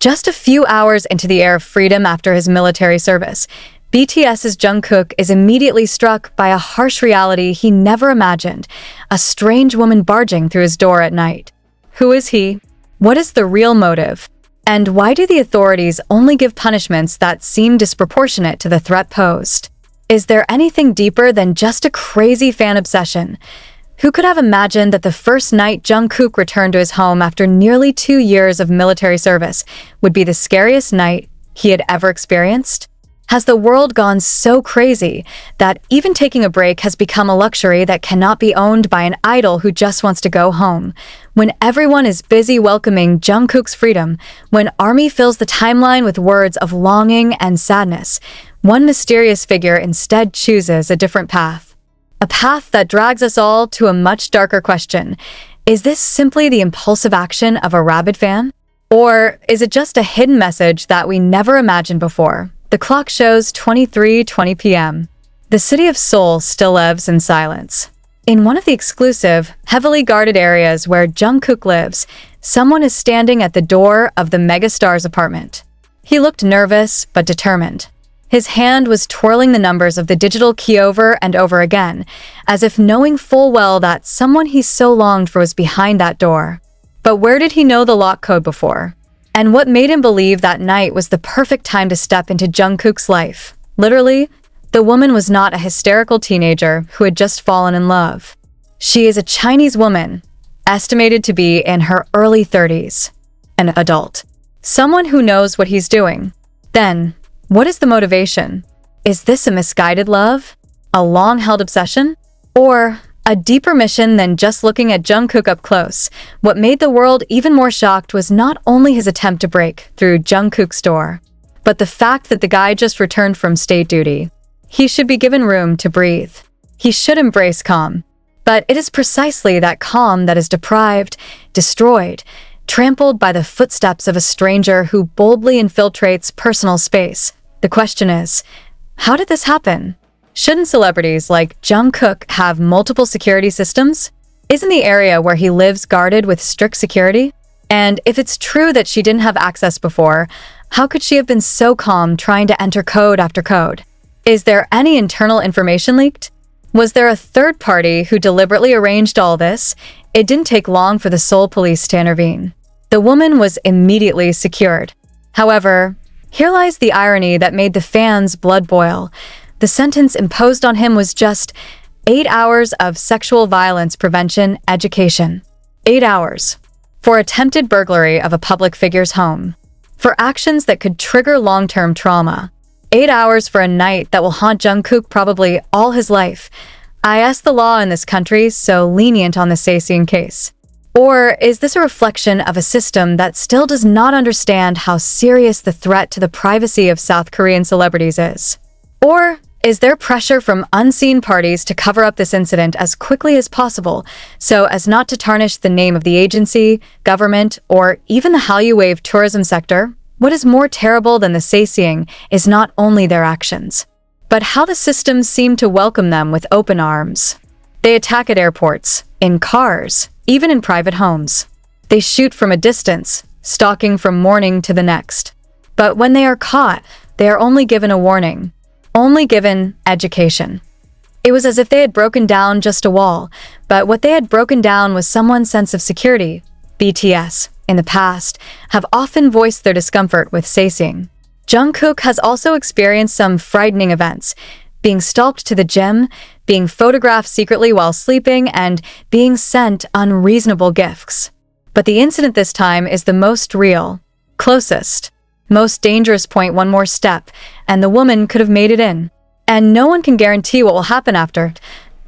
Just a few hours into the air of freedom after his military service, BTS's Jungkook is immediately struck by a harsh reality he never imagined, a strange woman barging through his door at night. Who is he? What is the real motive? And why do the authorities only give punishments that seem disproportionate to the threat posed? Is there anything deeper than just a crazy fan obsession? Who could have imagined that the first night Jungkook returned to his home after nearly 2 years of military service would be the scariest night he had ever experienced? Has the world gone so crazy that even taking a break has become a luxury that cannot be owned by an idol who just wants to go home? When everyone is busy welcoming Jungkook's freedom, when ARMY fills the timeline with words of longing and sadness, one mysterious figure instead chooses a different path. A path that drags us all to a much darker question. Is this simply the impulsive action of a rabid fan? Or is it just a hidden message that we never imagined before? The clock shows 23:20 p.m. The city of Seoul still lives in silence. In one of the exclusive, heavily guarded areas where Jungkook lives, someone is standing at the door of the megastar's apartment. He looked nervous but determined. His hand was twirling the numbers of the digital key over and over again, as if knowing full well that someone he so longed for was behind that door. But where did he know the lock code before? And what made him believe that night was the perfect time to step into Jungkook's life? Literally, the woman was not a hysterical teenager who had just fallen in love. She is a Chinese woman, estimated to be in her early 30s. An adult. Someone who knows what he's doing. Then, what is the motivation? Is this a misguided love? A long-held obsession? Or a deeper mission than just looking at Jungkook up close? What made the world even more shocked was not only his attempt to break through Jungkook's door, but the fact that the guy just returned from state duty. He should be given room to breathe. He should embrace calm. But it is precisely that calm that is deprived, destroyed, trampled by the footsteps of a stranger who boldly infiltrates personal space. The question is, how did this happen? Shouldn't celebrities like Jungkook have multiple security systems? Isn't the area where he lives guarded with strict security? And if it's true that she didn't have access before, how could she have been so calm trying to enter code after code? Is there any internal information leaked? Was there a third party who deliberately arranged all this? It didn't take long for the Seoul police to intervene. The woman was immediately secured. However, here lies the irony that made the fans' blood boil. The sentence imposed on him was just 8 hours of sexual violence prevention education. 8 hours. For attempted burglary of a public figure's home. For actions that could trigger long-term trauma. 8 hours for a night that will haunt Jungkook probably all his life. I ask the law in this country so lenient on the sasaeng case. Or is this a reflection of a system that still does not understand how serious the threat to the privacy of South Korean celebrities is? Or is there pressure from unseen parties to cover up this incident as quickly as possible so as not to tarnish the name of the agency, government, or even the Hallyu Wave tourism sector? What is more terrible than the sasaeng is not only their actions, but how the systems seem to welcome them with open arms. They attack at airports, in cars, even in private homes. They shoot from a distance, stalking from morning to the next. But when they are caught, they are only given a warning, only given education. It was as if they had broken down just a wall, but what they had broken down was someone's sense of security. BTS, in the past, have often voiced their discomfort with sasaeng. Jungkook has also experienced some frightening events, being stalked to the gym, being photographed secretly while sleeping, and being sent unreasonable gifts. But the incident this time is the most real, closest, most dangerous point. One more step, and the woman could have made it in. And no one can guarantee what will happen after.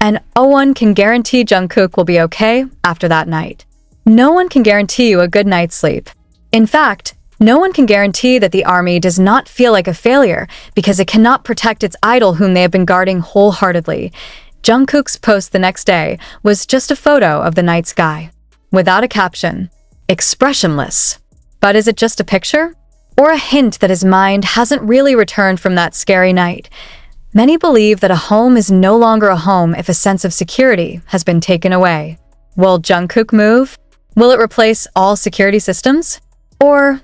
And no one can guarantee Jungkook will be okay after that night. No one can guarantee you a good night's sleep. In fact, no one can guarantee that the ARMY does not feel like a failure because it cannot protect its idol whom they have been guarding wholeheartedly. Jungkook's post the next day was just a photo of the night sky, without a caption, expressionless. But is it just a picture? Or a hint that his mind hasn't really returned from that scary night? Many believe that a home is no longer a home if a sense of security has been taken away. Will Jungkook move? Will it replace all security systems? Or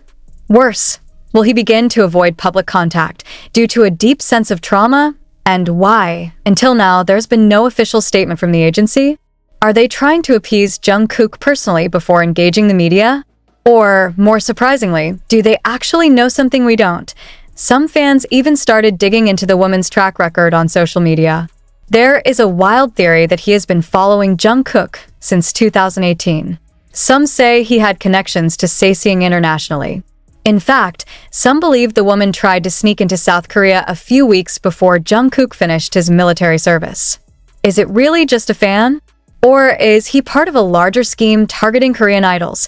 Worse, will he begin to avoid public contact due to a deep sense of trauma? And why? Until now, there's been no official statement from the agency. Are they trying to appease Jungkook personally before engaging the media? Or, more surprisingly, do they actually know something we don't? Some fans even started digging into the woman's track record on social media. There is a wild theory that he has been following Jungkook since 2018. Some say he had connections to sasaeng internationally. In fact, some believe the woman tried to sneak into South Korea a few weeks before Jungkook finished his military service. Is it really just a fan? Or is he part of a larger scheme targeting Korean idols?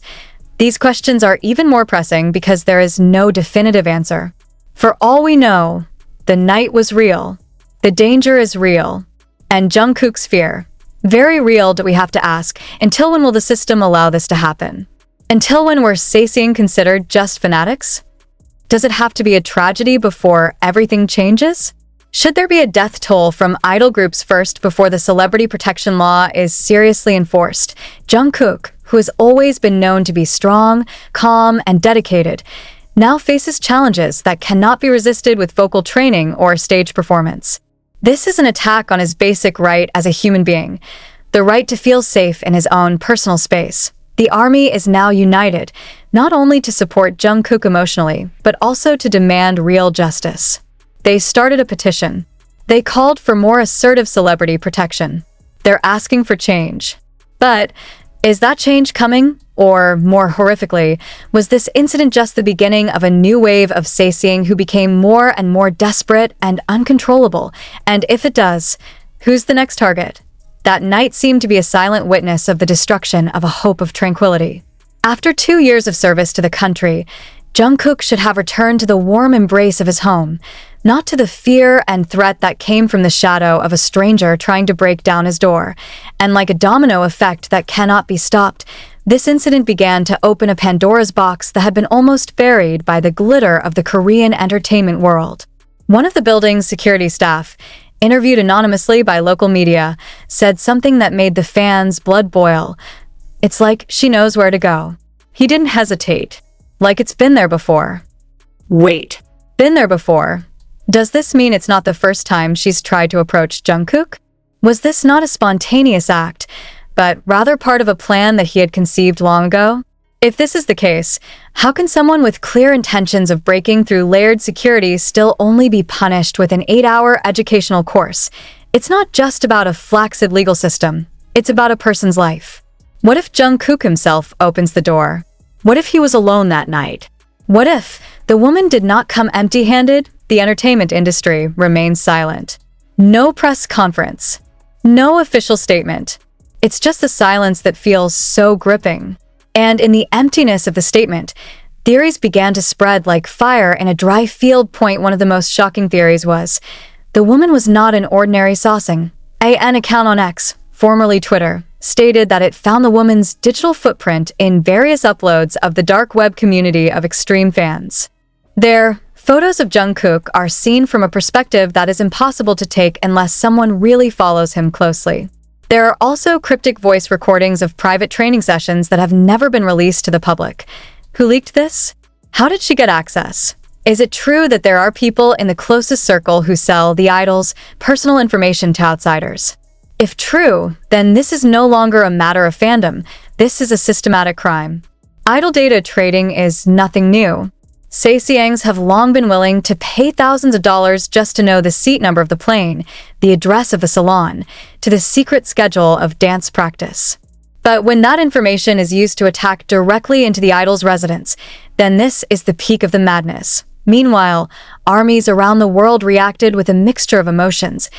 These questions are even more pressing because there is no definitive answer. For all we know, the night was real, the danger is real, and Jungkook's fear. Very real, do we have to ask. Until when will the system allow this to happen? Until when were sasaeng considered just fanatics? Does it have to be a tragedy before everything changes? Should there be a death toll from idol groups first before the celebrity protection law is seriously enforced? Jungkook, who has always been known to be strong, calm, and dedicated, now faces challenges that cannot be resisted with vocal training or stage performance. This is an attack on his basic right as a human being, the right to feel safe in his own personal space. The army is now united, not only to support Jungkook emotionally, but also to demand real justice. They started a petition. They called for more assertive celebrity protection. They're asking for change. But is that change coming? Or, more horrifically, was this incident just the beginning of a new wave of sasaeng who became more and more desperate and uncontrollable? And if it does, who's the next target? That night seemed to be a silent witness of the destruction of a hope of tranquility. After 2 years of service to the country, Jungkook should have returned to the warm embrace of his home, not to the fear and threat that came from the shadow of a stranger trying to break down his door. And like a domino effect that cannot be stopped, this incident began to open a Pandora's box that had been almost buried by the glitter of the Korean entertainment world. One of the building's security staff, interviewed anonymously by local media, said something that made the fans' blood boil. It's like she knows where to go. He didn't hesitate. Like it's been there before. Wait. Been there before? Does this mean it's not the first time she's tried to approach Jungkook? Was this not a spontaneous act, but rather part of a plan that he had conceived long ago? If this is the case, how can someone with clear intentions of breaking through layered security still only be punished with an 8-hour educational course? It's not just about a flaccid legal system. It's about a person's life. What if Jungkook himself opens the door? What if he was alone that night? What if the woman did not come empty-handed? The entertainment industry remains silent. No press conference. No official statement. It's just the silence that feels so gripping. And in the emptiness of the statement, theories began to spread like fire in a dry field. One of the most shocking theories was, the woman was not an ordinary sasaeng. An account on X, formerly Twitter, stated that it found the woman's digital footprint in various uploads of the dark web community of extreme fans. There, photos of Jungkook are seen from a perspective that is impossible to take unless someone really follows him closely. There are also cryptic voice recordings of private training sessions that have never been released to the public. Who leaked this? How did she get access? Is it true that there are people in the closest circle who sell the idol's personal information to outsiders? If true, then this is no longer a matter of fandom. This is a systematic crime. Idol data trading is nothing new. Sasaengs have long been willing to pay thousands of dollars just to know the seat number of the plane, the address of the salon, to the secret schedule of dance practice. But when that information is used to attack directly into the idol's residence, then this is the peak of the madness. Meanwhile, armies around the world reacted with a mixture of emotions: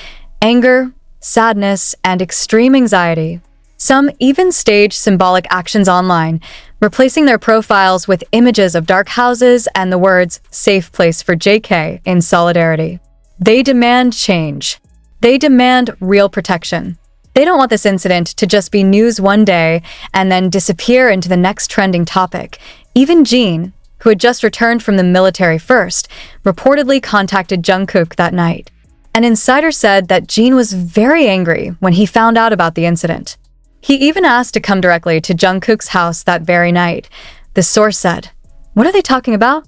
anger, sadness, and extreme anxiety. Some even staged symbolic actions online, replacing their profiles with images of dark houses and the words "safe place for JK" in solidarity. They demand change. They demand real protection. They don't want this incident to just be news one day and then disappear into the next trending topic. Even Jin, who had just returned from the military first, reportedly contacted Jungkook that night. An insider said that Jin was very angry when he found out about the incident. He even asked to come directly to Jungkook's house that very night. The source said, "What are they talking about?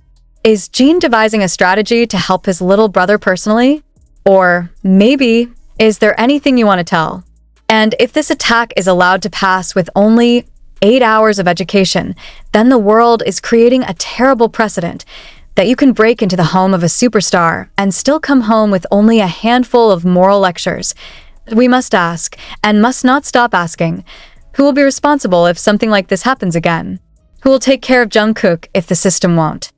Is Jin devising a strategy to help his little brother personally? Or maybe, is there anything you want to tell? And if this attack is allowed to pass with only 8 hours of education, then the world is creating a terrible precedent that you can break into the home of a superstar and still come home with only a handful of moral lectures. We must ask, and must not stop asking, who will be responsible if something like this happens again? Who will take care of Jungkook if the system won't?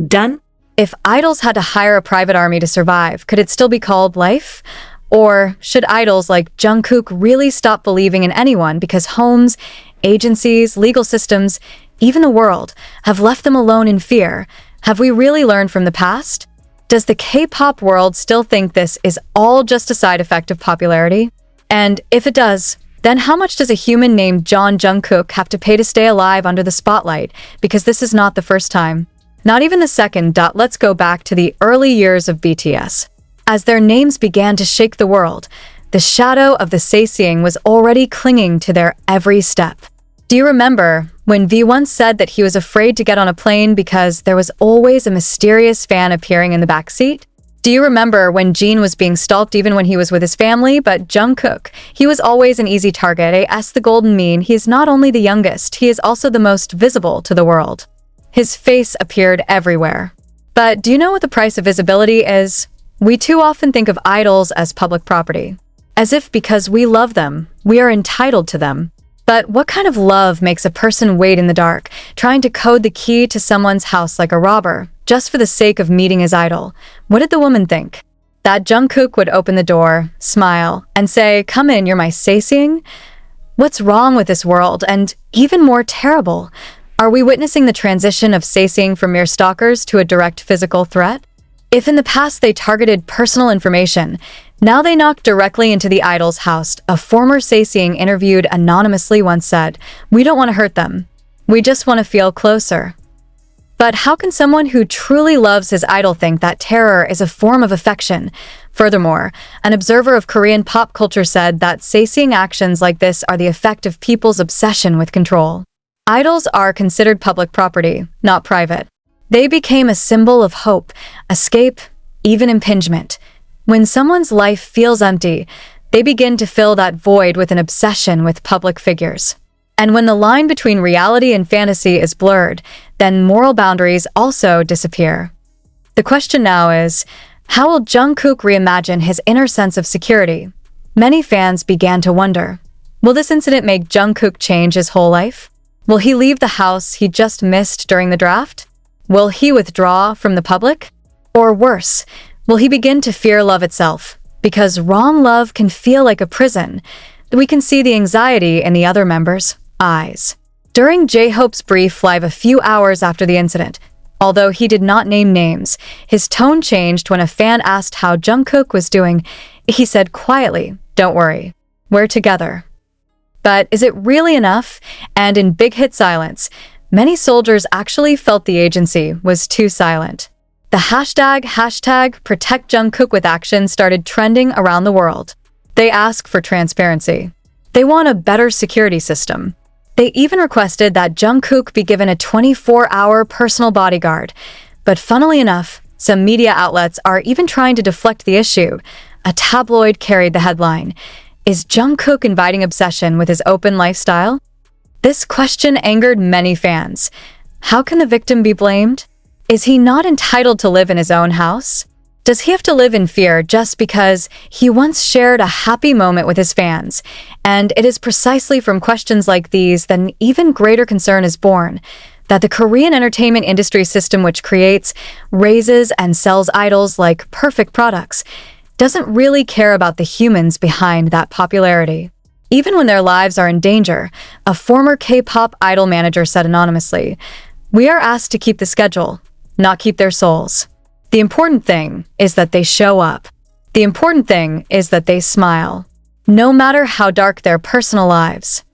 Done? If idols had to hire a private army to survive, could it still be called life? Or should idols like Jungkook really stop believing in anyone because homes, agencies, legal systems, even the world, have left them alone in fear? Have we really learned from the past? Does the K-pop world still think this is all just a side effect of popularity? And if it does, then how much does a human named Jungkook have to pay to stay alive under the spotlight? Because this is not the first time. Not even the second. Let's go back to the early years of BTS. As their names began to shake the world, the shadow of the sasaeng was already clinging to their every step. Do you remember when V once said that he was afraid to get on a plane because there was always a mysterious fan appearing in the backseat? Do you remember when Jin was being stalked even when he was with his family? But Jungkook, he was always an easy target. As the golden mean, he is not only the youngest, he is also the most visible to the world. His face appeared everywhere. But do you know what the price of visibility is? We too often think of idols as public property, as if because we love them, we are entitled to them. But what kind of love makes a person wait in the dark, trying to code the key to someone's house like a robber, just for the sake of meeting his idol? What did the woman think? That Jungkook would open the door, smile, and say, "Come in, you're my sasaeng?" What's wrong with this world? And even more terrible, are we witnessing the transition of sasaeng from mere stalkers to a direct physical threat? If in the past they targeted personal information, now they knock directly into the idol's house. A former sasaeng interviewed anonymously once said, "We don't want to hurt them. We just want to feel closer." But how can someone who truly loves his idol think that terror is a form of affection? Furthermore, an observer of Korean pop culture said that sasaeng actions like this are the effect of people's obsession with control. Idols are considered public property, not private. They became a symbol of hope, escape, even impingement. When someone's life feels empty, they begin to fill that void with an obsession with public figures. And when the line between reality and fantasy is blurred, then moral boundaries also disappear. The question now is, how will Jungkook reimagine his inner sense of security? Many fans began to wonder, will this incident make Jungkook change his whole life? Will he leave the house he just missed during the draft? Will he withdraw from the public? Or worse, will he begin to fear love itself? Because wrong love can feel like a prison. We can see the anxiety in the other members' eyes. During J-Hope's brief live a few hours after the incident, although he did not name names, his tone changed when a fan asked how Jungkook was doing. He said quietly, "Don't worry, we're together." But is it really enough? And in big hit silence, many soldiers actually felt the agency was too silent. The hashtag protect Jungkook with action started trending around the world. They ask for transparency. They want a better security system. They even requested that Jungkook be given a 24-hour personal bodyguard. But funnily enough, some media outlets are even trying to deflect the issue. A tabloid carried the headline, "Is Jungkook inviting obsession with his open lifestyle?" This question angered many fans. How can the victim be blamed? Is he not entitled to live in his own house? Does he have to live in fear just because he once shared a happy moment with his fans? And it is precisely from questions like these that an even greater concern is born, that the Korean entertainment industry system, which creates, raises, and sells idols like perfect products, doesn't really care about the humans behind that popularity. Even when their lives are in danger, a former K-pop idol manager said anonymously, "We are asked to keep the schedule, not keep their souls. The important thing is that they show up. The important thing is that they smile, no matter how dark their personal lives."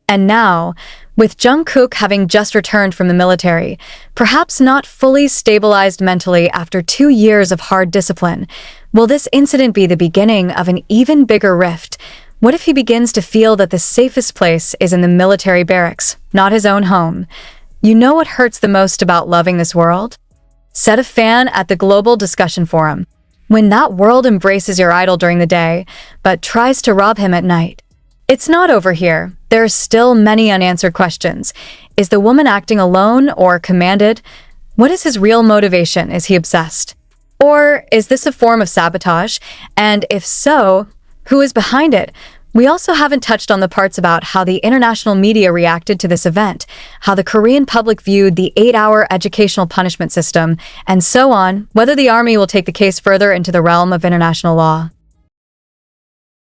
And now, with Jungkook having just returned from the military, perhaps not fully stabilized mentally after 2 years of hard discipline, will this incident be the beginning of an even bigger rift? What if he begins to feel that the safest place is in the military barracks, not his own home? You know what hurts the most about loving this world? Set a fan at the global discussion forum. When that world embraces your idol during the day, but tries to rob him at night. It's not over here. There are still many unanswered questions. Is the woman acting alone or commanded? What is his real motivation? Is he obsessed? Or is this a form of sabotage? And if so, who is behind it? We also haven't touched on the parts about how the international media reacted to this event, how the Korean public viewed the 8-hour educational punishment system, and so on, whether the army will take the case further into the realm of international law.